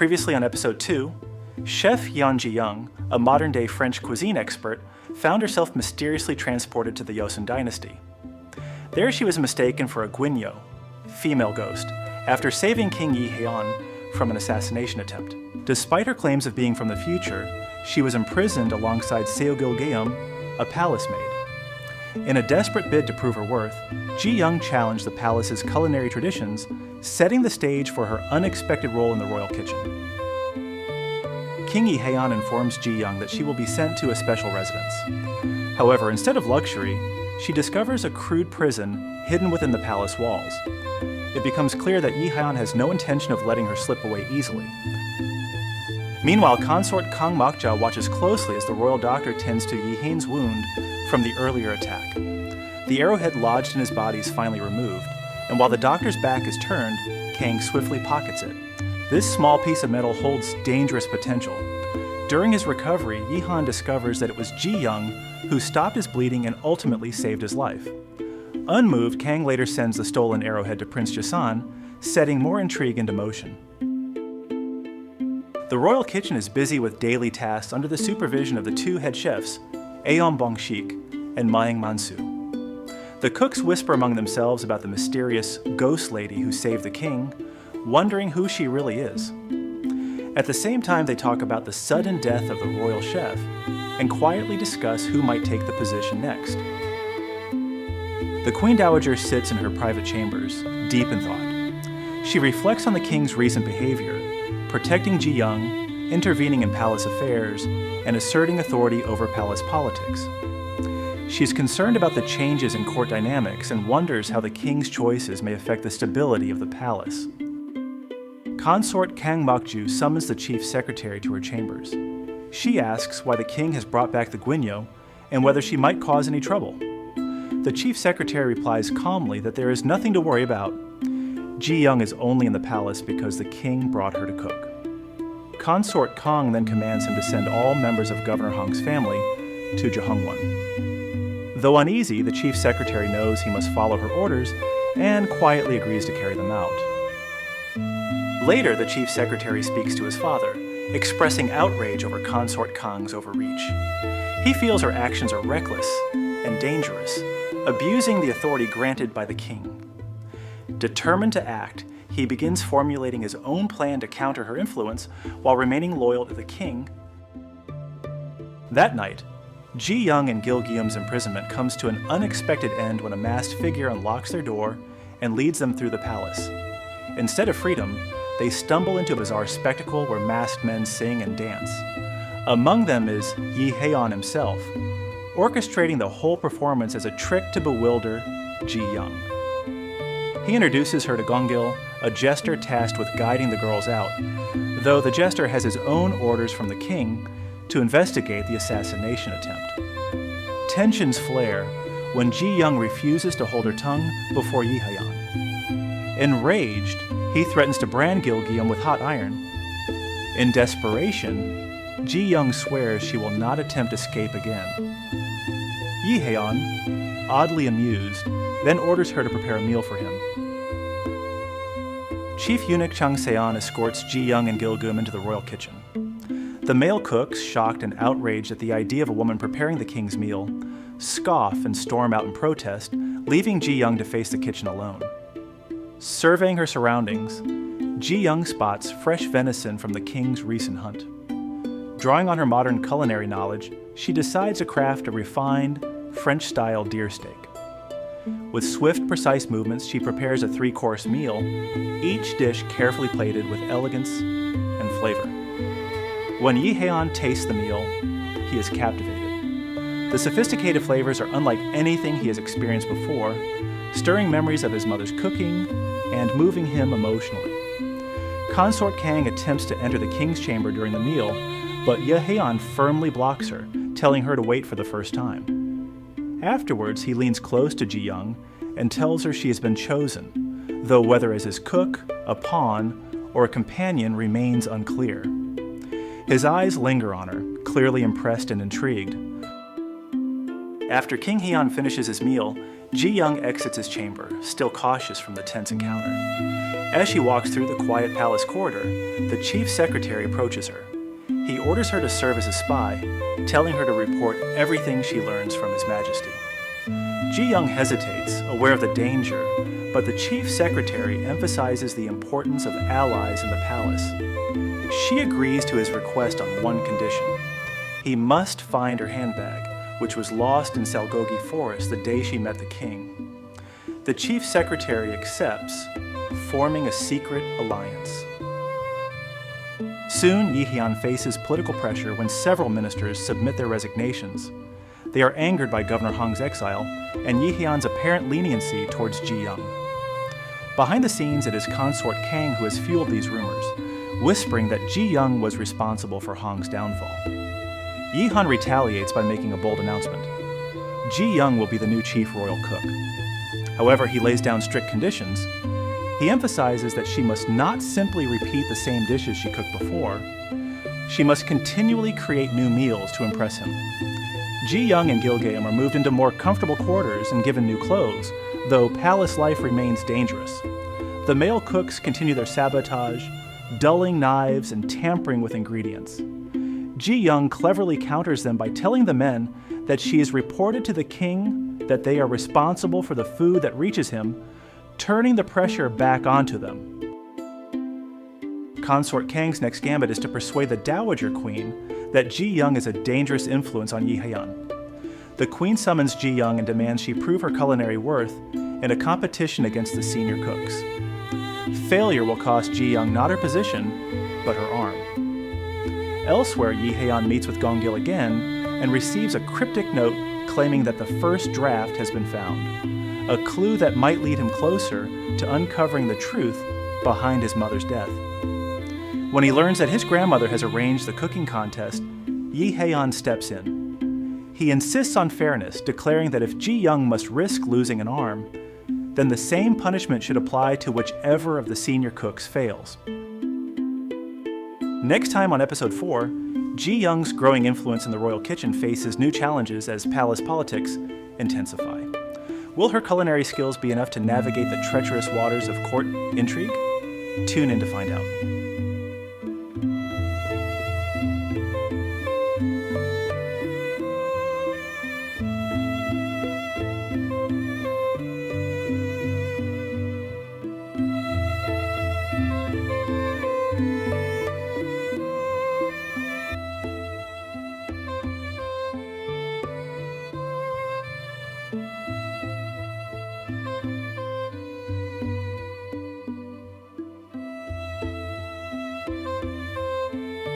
Previously on episode 2, Chef Yeon Ji-young, a modern-day French cuisine expert, found herself mysteriously transported to the Joseon dynasty. There she was mistaken for a Gwinyo, female ghost, after saving King Yi Heon from an assassination attempt. Despite her claims of being from the future, she was imprisoned alongside Seo Gil-geum, a palace maid. In a desperate bid to prove her worth, Ji-young challenged the palace's culinary traditions, setting the stage for her unexpected role in the royal kitchen. King Yi Heon informs Ji-young that she will be sent to a special residence. However, instead of luxury, she discovers a crude prison hidden within the palace walls. It becomes clear that Yi Heon has no intention of letting her slip away easily. Meanwhile, Consort Kang watches closely as the royal doctor tends to Yi Heon's wound from the earlier attack. The arrowhead lodged in his body is finally removed, and while the doctor's back is turned, Kang swiftly pockets it. This small piece of metal holds dangerous potential. During his recovery, Yi Heon discovers that it was Ji-young who stopped his bleeding and ultimately saved his life. Unmoved, Kang later sends the stolen arrowhead to Prince Joseon, setting more intrigue into motion. The royal kitchen is busy with daily tasks under the supervision of the two head chefs, Aeon Bong-shik and Maeng Man-soo. The cooks whisper among themselves about the mysterious ghost lady who saved the king, wondering who she really is. At the same time, they talk about the sudden death of the royal chef and quietly discuss who might take the position next. The Queen Dowager sits in her private chambers, deep in thought. She reflects on the king's recent behavior, protecting Ji-young, intervening in palace affairs, and asserting authority over palace politics. She's concerned about the changes in court dynamics and wonders how the king's choices may affect the stability of the palace. Consort Kang summons the chief secretary to her chambers. She asks why the king has brought back the Gwinyo and whether she might cause any trouble. The chief secretary replies calmly that there is nothing to worry about. Ji-young is only in the palace because the king brought her to cook. Consort Kang then commands him to send all members of Governor Hong's family to Jehongwon. Though uneasy, the chief secretary knows he must follow her orders and quietly agrees to carry them out. Later, the chief secretary speaks to his father, expressing outrage over Consort Kang's overreach. He feels her actions are reckless and dangerous, abusing the authority granted by the king. Determined to act, he begins formulating his own plan to counter her influence while remaining loyal to the king. That night, Ji-young and Gil-geum's imprisonment comes to an unexpected end when a masked figure unlocks their door and leads them through the palace. Instead of freedom, they stumble into a bizarre spectacle where masked men sing and dance. Among them is Yi Heon himself, orchestrating the whole performance as a trick to bewilder Ji-young. He introduces her to Gongil, a jester tasked with guiding the girls out, though the jester has his own orders from the king to investigate the assassination attempt. Tensions flare when Ji-young refuses to hold her tongue before Yi Heon. Enraged, he threatens to brand Gil-geum with hot iron. In desperation, Ji-young swears she will not attempt escape again. Yi Heon, oddly amused, then orders her to prepare a meal for him. Chief Eunuch Chang Seon escorts Ji-young and Gil-geum into the royal kitchen. The male cooks, shocked and outraged at the idea of a woman preparing the king's meal, scoff and storm out in protest, leaving Ji-young to face the kitchen alone. Surveying her surroundings, Ji-young spots fresh venison from the king's recent hunt. Drawing on her modern culinary knowledge, she decides to craft a refined, French-style deer steak. With swift, precise movements, she prepares a 3-course meal, each dish carefully plated with elegance and flavor. When Yi Heon tastes the meal, he is captivated. The sophisticated flavors are unlike anything he has experienced before, stirring memories of his mother's cooking and moving him emotionally. Consort Kang attempts to enter the king's chamber during the meal, but Yi Heon firmly blocks her, telling her to wait for the first time. Afterwards, he leans close to Ji-young and tells her she has been chosen, though whether as his cook, a pawn, or a companion remains unclear. His eyes linger on her, clearly impressed and intrigued. After King Heon finishes his meal, Ji-young exits his chamber, still cautious from the tense encounter. As she walks through the quiet palace corridor, the chief secretary approaches her. He orders her to serve as a spy, telling her to report everything she learns from His Majesty. Ji Young hesitates, aware of the danger, but the chief secretary emphasizes the importance of allies in the palace. She agrees to his request on one condition. He must find her handbag, which was lost in Salgogi Forest the day she met the king. The chief secretary accepts, forming a secret alliance. Soon, Yi Heon faces political pressure when several ministers submit their resignations. They are angered by Governor Hong's exile and Yi Heon's apparent leniency towards Ji Young. Behind the scenes, it is Consort Kang who has fueled these rumors, whispering that Ji Young was responsible for Hong's downfall. Yi Heon retaliates by making a bold announcement. Ji Young will be the new chief royal cook. However, he lays down strict conditions. He emphasizes that she must not simply repeat the same dishes she cooked before. She must continually create new meals to impress him. Ji Young and Gilgaam are moved into more comfortable quarters and given new clothes, though palace life remains dangerous. The male cooks continue their sabotage, dulling knives and tampering with ingredients. Ji Young cleverly counters them by telling the men that she is reported to the king that they are responsible for the food that reaches him, turning the pressure back onto them. Consort Kang's next gambit is to persuade the Dowager Queen that Ji Young is a dangerous influence on Yi Heon. The queen summons Ji Young and demands she prove her culinary worth in a competition against the senior cooks. Failure will cost Ji Young not her position, but her arm. Elsewhere, Yi Heon meets with Gongil again and receives a cryptic note claiming that the first draft has been found, a clue that might lead him closer to uncovering the truth behind his mother's death. When he learns that his grandmother has arranged the cooking contest, Yi Heon steps in. He insists on fairness, declaring that if Ji Young must risk losing an arm, then the same punishment should apply to whichever of the senior cooks fails. Next time on Episode 4, Ji Young's growing influence in the royal kitchen faces new challenges as palace politics intensify. Will her culinary skills be enough to navigate the treacherous waters of court intrigue? Tune in to find out.